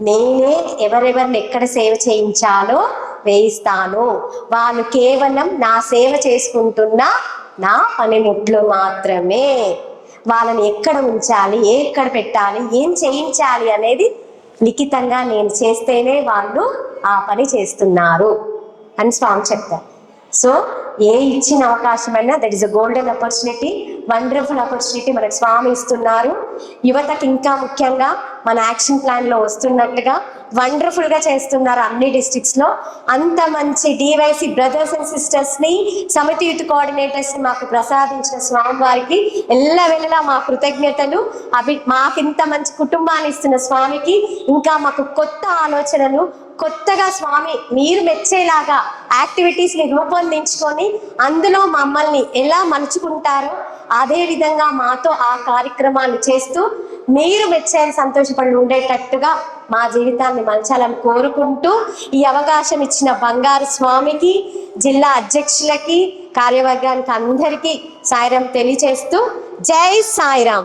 నేనే ఎవరెవరిని ఎక్కడ సేవ చేయించాలో వేయిస్తాను, వాళ్ళు కేవలం నా సేవ చేసుకుంటున్న నా పనిముట్లు మాత్రమే, వాళ్ళని ఎక్కడ ఉంచాలి, ఎక్కడ పెట్టాలి, ఏం చేయించాలి అనేది లిఖితంగా నేను చేస్తేనే వాళ్ళు ఆ పని చేస్తున్నారు అని స్వామి చెప్తారు. సో ఏ ఇచ్చిన అవకాశమైనా that is a golden opportunity, wonderful opportunity మనకు స్వామి ఇస్తున్నారు. యువతకి ఇంకా ముఖ్యంగా మన యాక్షన్ ప్లాన్ లో వస్తున్నట్టుగా వండర్ఫుల్ గా చేస్తున్నారు అన్ని డిస్ట్రిక్ట్స్ లో. అంత మంచి డివైసి బ్రదర్స్ అండ్ సిస్టర్స్ ని, సమితి యూత్ కోఆర్డినేటర్స్ ని మాకు ప్రసాదించిన స్వామి వారికి ఎల్లవెల్లలా మా కృతజ్ఞతలు. మాకు ఇంత మంచి కుటుంబాన్ని ఇస్తున్న స్వామికి, ఇంకా మాకు కొత్త ఆలోచనలు, కొత్తగా స్వామి మీరు మెచ్చేలాగా యాక్టివిటీస్ ని రూపొందించుకొని అందులో మమ్మల్ని ఎలా మలుచుకుంటారో అదే విధంగా మాతో ఆ కార్యక్రమాన్ని చేస్తూ మీరు మెచ్చేది సంతోషపడి ఉండేటట్టుగా మా జీవితాన్ని మలచాలని కోరుకుంటూ, ఈ అవకాశం ఇచ్చిన బంగారు స్వామికి, జిల్లా అధ్యక్షులకి, కార్యవర్గానికి అందరికీ సాయిరాం తెలియచేస్తూ, జై సాయిరాం.